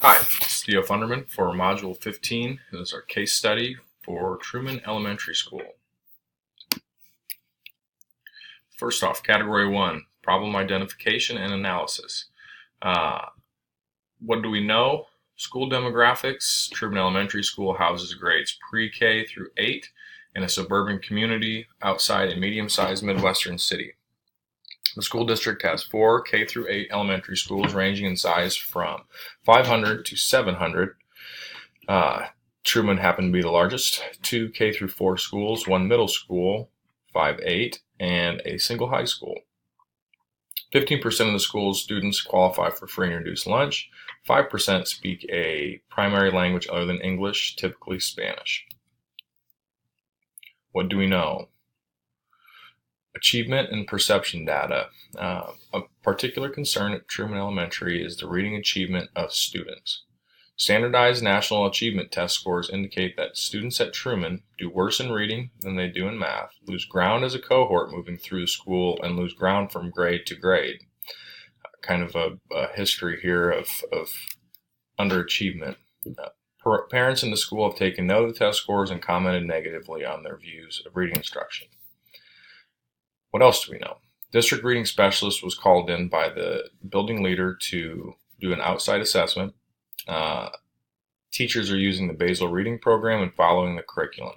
Hi, it's Theo Funderman for Module 15. This is our case study for Truman Elementary School. First off, Category 1, Problem Identification and Analysis. What do we know? School demographics. Truman Elementary School houses grades pre-K through 8 in a suburban community outside a medium-sized Midwestern city. The school district has 4 K through 8 elementary schools ranging in size from 500 to 700. Truman happened to be the largest. 2 K through 4 schools, 1 middle school, 5-8, and a single high school. 15% of the school's students qualify for free and reduced lunch. 5% speak a primary language other than English, typically Spanish. What do we know? Achievement and perception data. A particular concern at Truman Elementary is the reading achievement of students. Standardized national achievement test scores indicate that students at Truman do worse in reading than they do in math, lose ground as a cohort moving through the school, and lose ground from grade to grade. Kind of a history here of underachievement. Parents in the school have taken note of the test scores and commented negatively on their views of reading instruction. What else do we know? District reading specialist was called in by the building leader to do an outside assessment. Teachers are using the Basel reading program and following the curriculum.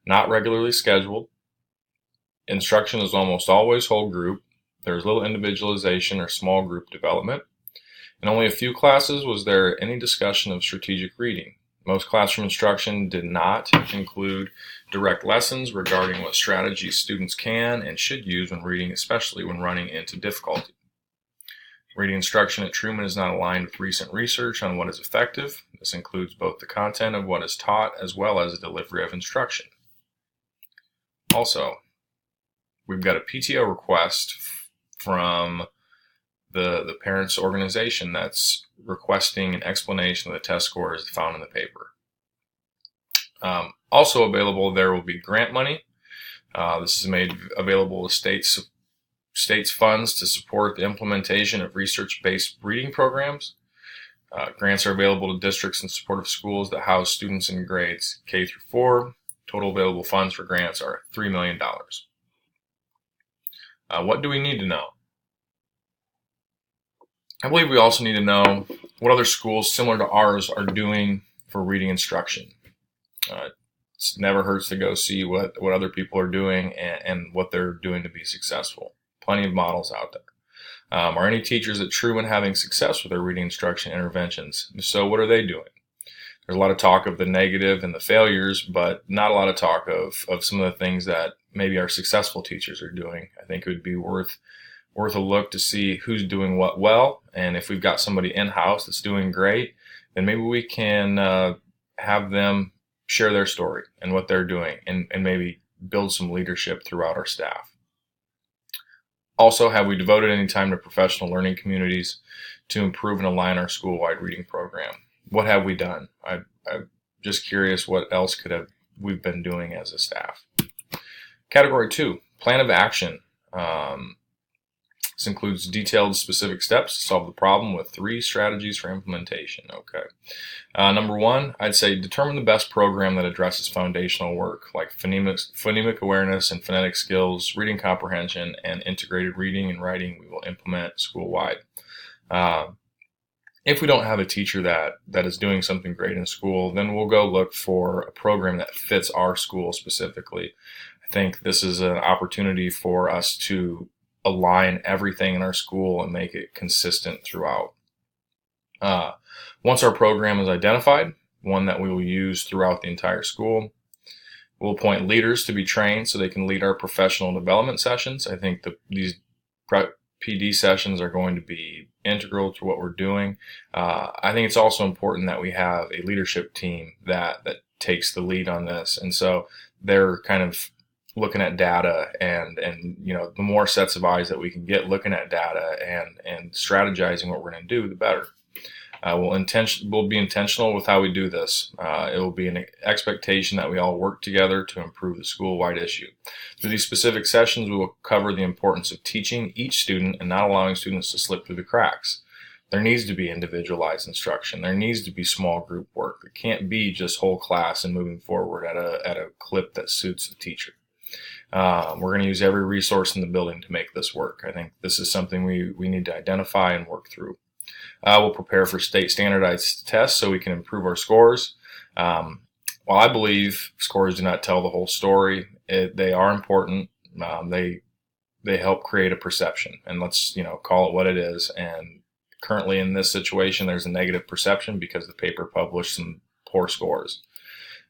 Not regularly scheduled. Instruction is almost always whole group. There's little individualization or small group development. In only a few classes was there any discussion of strategic reading. Most classroom instruction did not include direct lessons regarding what strategies students can and should use when reading, especially when running into difficulty. Reading instruction at Truman is not aligned with recent research on what is effective. This includes both the content of what is taught as well as the delivery of instruction. Also, we've got a PTO request from the parents' organization that's requesting an explanation of the test scores found in the paper. Also available, there will be grant money. This is made available to states funds to support the implementation of research-based reading programs. Grants are available to districts in support of schools that house students in grades K through 4. Total available funds for grants are $3 million. What do we need to know? I believe we also need to know what other schools similar to ours are doing for reading instruction. It never hurts to go see what other people are doing and what they're doing to be successful. Plenty of models out there. Are any teachers at Truman having success with their reading instruction interventions? If so, what are they doing? There's a lot of talk of the negative and the failures, but not a lot of talk of some of the things that maybe our successful teachers are doing. I think it would be worth a look to see who's doing what well, and if we've got somebody in-house that's doing great, then maybe we can have them share their story and what they're doing and maybe build some leadership throughout our staff. Also, have we devoted any time to professional learning communities to improve and align our school-wide reading program? What have we done? I'm just curious what else we've been doing as a staff. Category 2, plan of action. This includes detailed specific steps to solve the problem with 3 strategies for implementation. Okay. Number 1, I'd say determine the best program that addresses foundational work like phonemic awareness and phonetic skills, reading comprehension, and integrated reading and writing we will implement school-wide. If we don't have a teacher that is doing something great in school, then we'll go look for a program that fits our school specifically. I think this is an opportunity for us to align everything in our school and make it consistent throughout. Once our program is identified, one that we will use throughout the entire school, we'll appoint leaders to be trained so they can lead our professional development sessions. I think these PD sessions are going to be integral to what we're doing. I think it's also important that we have a leadership team that takes the lead on this, and so they're kind of looking at data and the more sets of eyes that we can get looking at data and strategizing what we're going to do, the better. We'll be intentional with how we do this. It will be an expectation that we all work together to improve the school-wide issue. Through these specific sessions, we will cover the importance of teaching each student and not allowing students to slip through the cracks. There needs to be individualized instruction. There needs to be small group work. It can't be just whole class and moving forward at a clip that suits the teacher. We're going to use every resource in the building to make this work. I think this is something we need to identify and work through. We'll prepare for state standardized tests so we can improve our scores. While I believe scores do not tell the whole story, they are important. They help create a perception, and let's call it what it is. And currently in this situation, there's a negative perception because the paper published some poor scores.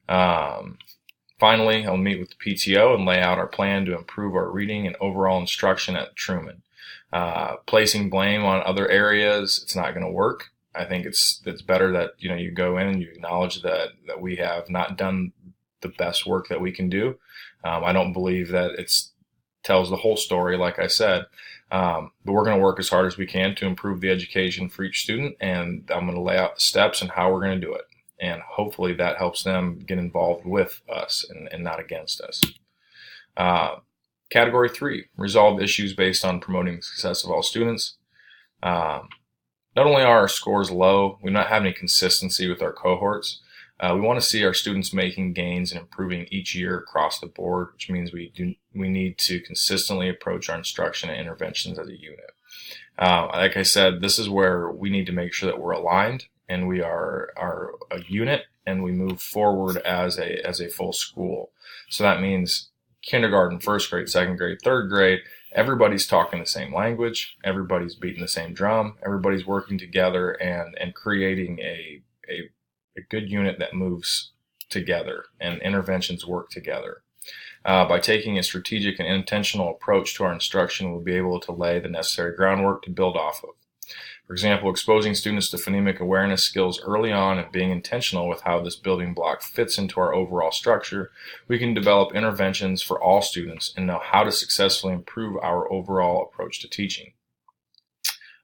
Finally, I'll meet with the PTO and lay out our plan to improve our reading and overall instruction at Truman. Placing blame on other areas, it's not going to work. I think it's better that you go in and you acknowledge that we have not done the best work that we can do. I don't believe that it's tells the whole story, like I said, but we're going to work as hard as we can to improve the education for each student, and I'm going to lay out the steps and how we're going to do it. And hopefully that helps them get involved with us and not against us. Category 3, resolve issues based on promoting the success of all students. Not only are our scores low, we do not have any consistency with our cohorts. We want to see our students making gains and improving each year across the board, which means we need to consistently approach our instruction and interventions as a unit. Like I said, this is where we need to make sure that we're aligned and we are a unit and we move forward as a full school. So that means kindergarten, first grade, second grade, third grade, everybody's talking the same language, everybody's beating the same drum, everybody's working together and creating a good unit that moves together and interventions work together. By taking a strategic and intentional approach to our instruction, we'll be able to lay the necessary groundwork to build off of. For example, exposing students to phonemic awareness skills early on and being intentional with how this building block fits into our overall structure, we can develop interventions for all students and know how to successfully improve our overall approach to teaching.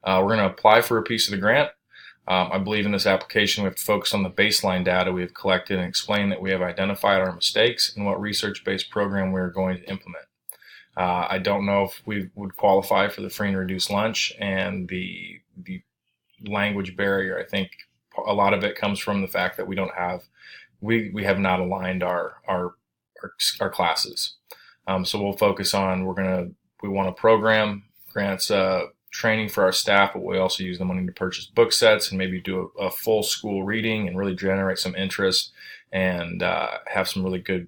We're going to apply for a piece of the grant. I believe in this application we have to focus on the baseline data we have collected and explain that we have identified our mistakes and what research-based program we are going to implement. I don't know if we would qualify for the free and reduced lunch and the language barrier. I think a lot of it comes from the fact that we have not aligned our classes. So we'll focus on we want a program grants training for our staff, but we also use the money to purchase book sets and maybe do a full school reading and really generate some interest and have some really good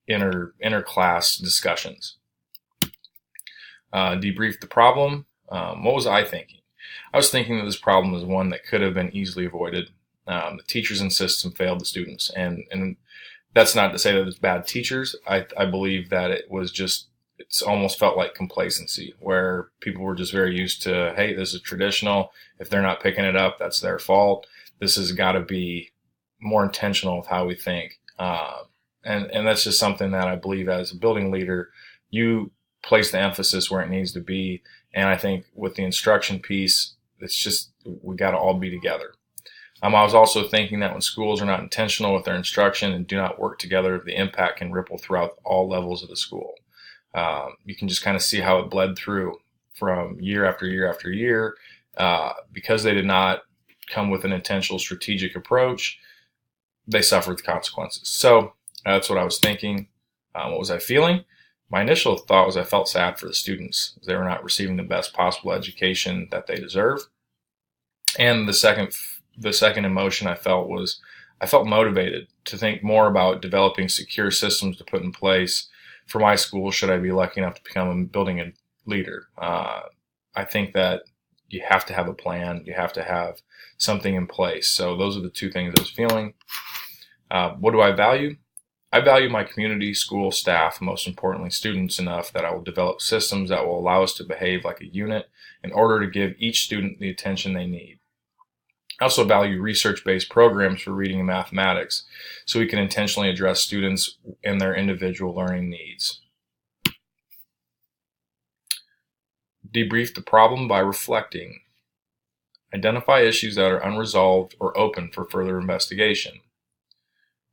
inter-class discussions. Debrief the problem. What was I thinking? I was thinking that this problem was one that could have been easily avoided. The teachers and system failed the students, and that's not to say that it's bad teachers. I believe that it's almost felt like complacency, where people were just very used to, hey, this is traditional. If they're not picking it up, that's their fault. This has got to be more intentional with how we think. And that's just something that I believe as a building leader, you place the emphasis where it needs to be. And I think with the instruction piece, it's just, we got to all be together. I was also thinking that when schools are not intentional with their instruction and do not work together, the impact can ripple throughout all levels of the school. You can just kind of see how it bled through from year after year after year. Because they did not come with an intentional strategic approach, they suffered the consequences. So that's what I was thinking. What was I feeling? My initial thought was I felt sad for the students. They were not receiving the best possible education that they deserve. And the second emotion I felt was I felt motivated to think more about developing secure systems to put in place for my school should I be lucky enough to become a building leader. I think that you have to have a plan. You have to have something in place. So those are the two things I was feeling. What do I value? I value my community, school, staff, and most importantly, students enough that I will develop systems that will allow us to behave like a unit in order to give each student the attention they need. I also value research-based programs for reading and mathematics so we can intentionally address students and their individual learning needs. Debrief the problem by reflecting. Identify issues that are unresolved or open for further investigation.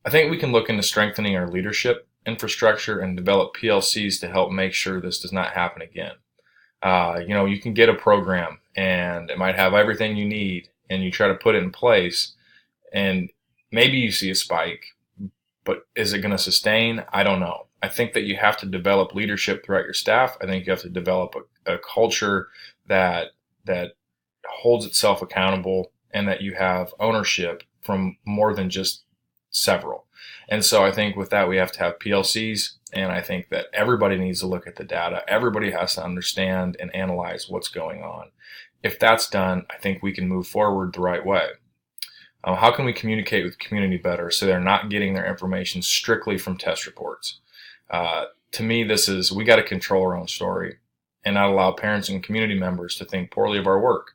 I think we can look into strengthening our leadership infrastructure and develop PLCs to help make sure this does not happen again. You can get a program and it might have everything you need, and you try to put it in place, and maybe you see a spike, but is it going to sustain? I don't know. I think that you have to develop leadership throughout your staff. I think you have to develop a culture that holds itself accountable, and that you have ownership from more than just several. And so I think with that, we have to have PLCs, and I think that everybody needs to look at the data. Everybody has to understand and analyze what's going on. If that's done, I think we can move forward the right way. How can we communicate with the community better so they're not getting their information strictly from test reports? To me, we got to control our own story and not allow parents and community members to think poorly of our work.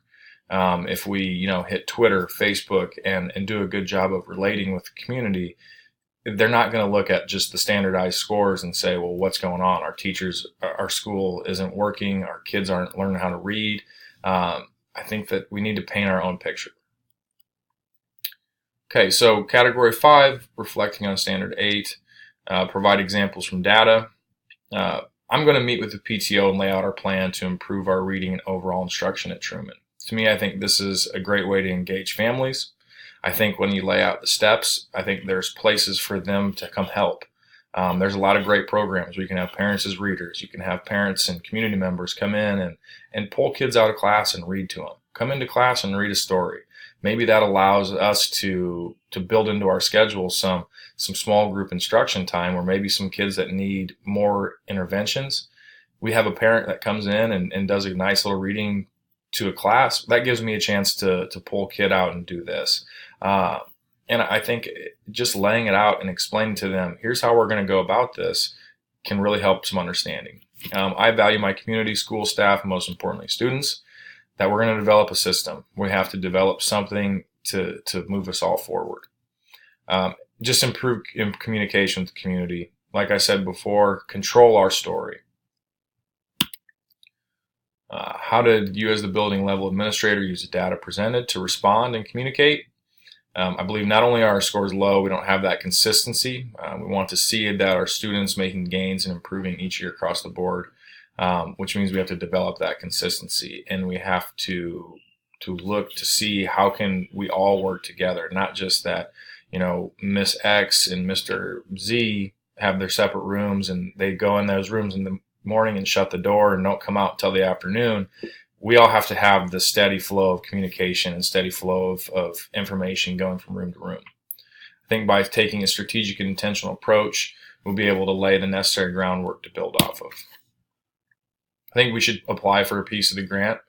If we, hit Twitter, Facebook, and do a good job of relating with the community, they're not going to look at just the standardized scores and say, well, what's going on? Our school isn't working. Our kids aren't learning how to read. I think that we need to paint our own picture. Okay, so category 5, reflecting on standard 8, provide examples from data. I'm going to meet with the PTO and lay out our plan to improve our reading and overall instruction at Truman. To me, I think this is a great way to engage families. I think when you lay out the steps, I think there's places for them to come help. There's a lot of great programs where you can have parents as readers. You can have parents and community members come in and pull kids out of class and read to them. Come into class and read a story. Maybe that allows us to build into our schedule some small group instruction time, where maybe some kids that need more interventions, we have a parent that comes in and does a nice little reading to a class. That gives me a chance to pull a kid out and do this. And I think just laying it out and explaining to them, here's how we're going to go about this, can really help some understanding. I value my community, school staff, and most importantly, students, that we're going to develop a system. We have to develop something to move us all forward. Just improve communication with the community. Like I said before, control our story. How did you as the building level administrator use the data presented to respond and communicate? I believe not only are our scores low, we don't have that consistency. We want to see that our students making gains and improving each year across the board, which means we have to develop that consistency, and we have to look to see how can we all work together, not just that, Miss X and Mr. Z have their separate rooms and they go in those rooms in the morning and shut the door and don't come out until the afternoon. We all have to have the steady flow of communication and steady flow of information going from room to room. I think by taking a strategic and intentional approach, we'll be able to lay the necessary groundwork to build off of. I think we should apply for a piece of the grant.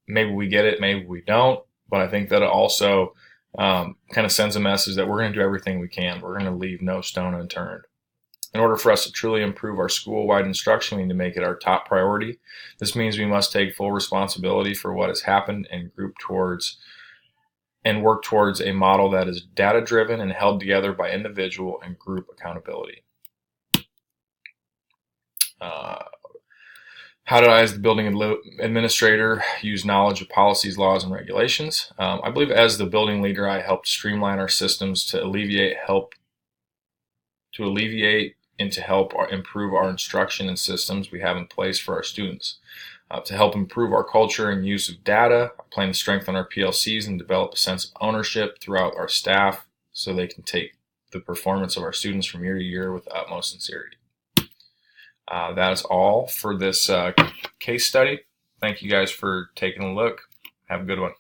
Maybe we get it, maybe we don't, but I think that it also kind of sends a message that we're going to do everything we can. We're going to leave no stone unturned. In order for us to truly improve our school-wide instruction, we need to make it our top priority. This means we must take full responsibility for what has happened and work towards a model that is data-driven and held together by individual and group accountability. How did I, as the building administrator, use knowledge of policies, laws, and regulations? I believe as the building leader, I helped streamline our systems to alleviate and to help improve our instruction and systems we have in place for our students. To help improve our culture and use of data, I plan to strengthen our PLCs and develop a sense of ownership throughout our staff so they can take the performance of our students from year to year with the utmost sincerity. That is all for this case study. Thank you guys for taking a look. Have a good one.